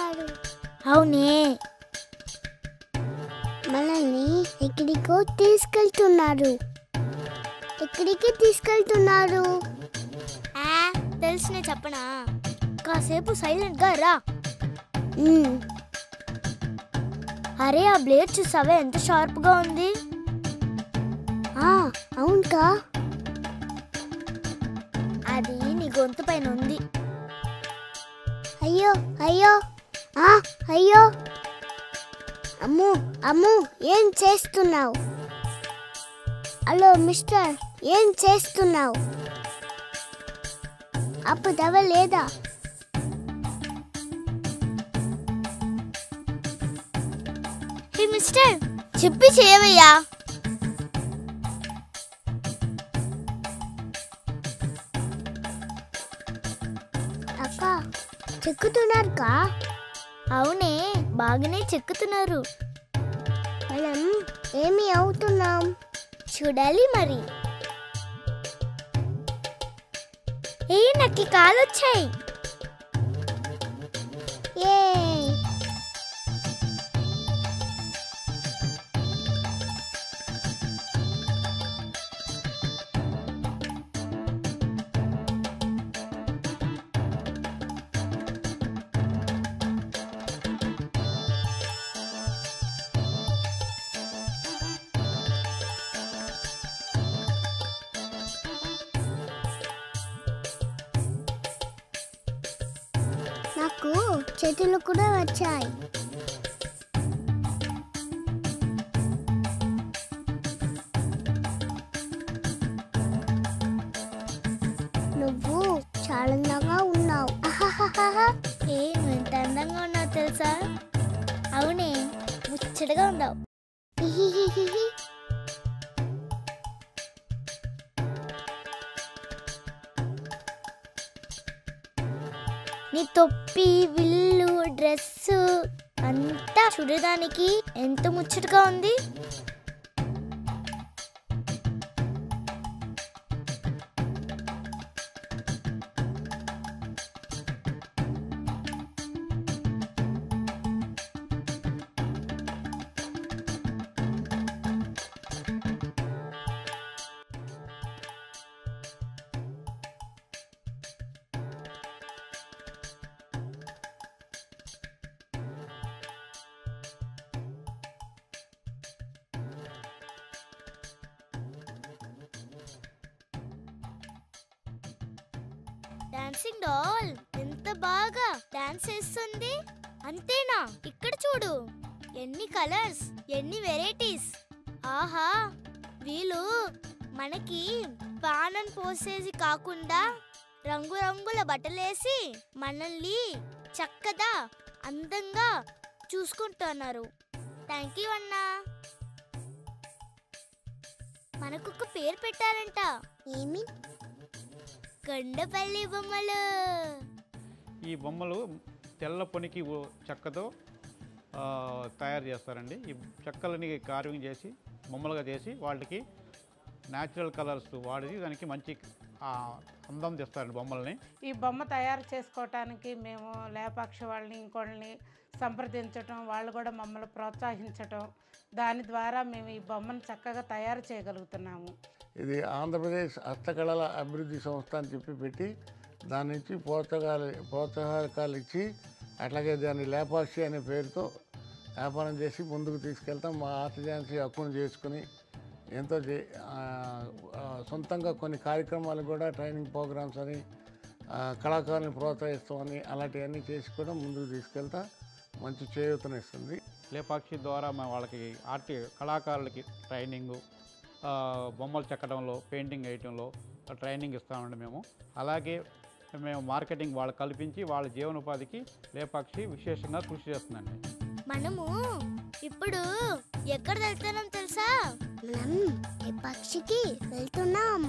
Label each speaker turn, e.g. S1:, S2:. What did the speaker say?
S1: తీసుకెళ్తున్నారు.
S2: అవునే,
S1: మనల్ని ఎక్కడికో తీసుకెళ్తున్నారు. ఎక్కడికి తీసుకెళ్తున్నారు?
S2: తెలిసినే చెప్పనా? కాసేపు సైలెంట్గా రా. అరే, ఆ బ్లేడ్ చూసావే ఎంత షార్ప్గా ఉంది?
S1: అవునుకా,
S2: అది నీ గొంతు పైన ఉంది.
S1: అయ్యో అయ్యో అయ్యో, అమ్ము అమ్ము, ఏం చేస్తున్నావు? హలో మిస్టర్, ఏం చేస్తున్నావు? అప్పుదవ లేదా?
S2: హే మిస్టర్, చెప్పి చేయవయ్యా.
S1: అక్క, చెక్కుతున్నారు కా?
S2: అవునే, బాగానే చెక్కుతున్నారు.
S1: మనం ఏమి అవుతున్నాం
S2: చూడాలి మరి. నాకు కాలొచ్చాయి.
S1: నాకు చేతులు కూడా వచ్చాయి. నువ్వు చాలా అందంగా ఉన్నావు.
S2: నువ్వు ఎంత అందంగా ఉన్నావు తెలుసా? అవునే, ముచ్చటగా ఉన్నావు. నీ తొప్పి, విల్లు, డ్రెస్సు అంతా చూడడానికి ఎంత ముచ్చటగా ఉంది. డాన్సింగ్ డాల్ ఎంత బాగా డాన్స్ చేస్తుంది. అంతేనా? ఇక్కడ చూడు, ఎన్ని కలర్స్, ఎన్ని వెరైటీస్. ఆహా, వీళ్ళు మనకి పానం పోసేసి కాకుండా రంగురంగుల బట్టలేసి మనల్ని చక్కగా అందంగా చూసుకుంటున్నారు. థ్యాంక్ యూ అన్నా. మనకొక పేరు పెట్టారంట.
S1: ఏమి?
S2: కొండపల్లి బొమ్మలు.
S3: ఈ బొమ్మలు తెల్ల పొనికి చెక్కతో తయారు చేస్తారండి. ఈ చెక్కలని కార్వింగ్ చేసి బొమ్మలుగా చేసి వాళ్ళకి న్యాచురల్ కలర్స్ వాడి దానికి మంచి అందం తెస్తారండి బొమ్మల్ని.
S4: ఈ బొమ్మ తయారు చేసుకోవటానికి మేము లేపాక్షి వాళ్ళని ఇంకోళ్ళని సంప్రదించటం, వాళ్ళు కూడా మమ్మల్ని ప్రోత్సహించటం, దాని ద్వారా మేము ఈ బొమ్మను చక్కగా తయారు చేయగలుగుతున్నాము.
S5: ఇది ఆంధ్రప్రదేశ్ హస్తకళల అభివృద్ధి సంస్థ అని చెప్పి పెట్టి దాని నుంచి ప్రోత్సాహకాలు ఇచ్చి అట్లాగే దాన్ని లేపాక్షి అనే పేరుతో వ్యాపారం చేసి ముందుకు తీసుకెళ్తాం. మా ఆర్టిజాన్సీ హక్కును చేసుకుని ఎంతో సొంతంగా కొన్ని కార్యక్రమాలు కూడా ట్రైనింగ్ ప్రోగ్రామ్స్ అని కళాకారులను ప్రోత్సహిస్తామని అలాంటివన్నీ చేసి కూడా ముందుకు తీసుకెళ్తా మంచి చేయూతనిస్తుంది.
S3: లేపాక్షి ద్వారా వాళ్ళకి కళాకారులకి ట్రైనింగు, బొమ్మలు చెక్కడంలో, పెయింటింగ్ వేయటంలో ట్రైనింగ్ ఇస్తామండి మేము. అలాగే మేము మార్కెటింగ్ వాళ్ళు కల్పించి వాళ్ళ జీవనోపాధికి లేపాక్షి విశేషంగా కృషి చేస్తుందండి.
S2: మనము ఇప్పుడు ఎక్కడ వెళ్తున్నాం తెలుసా?
S1: మనం లేపాక్షికి వెళ్తున్నాం.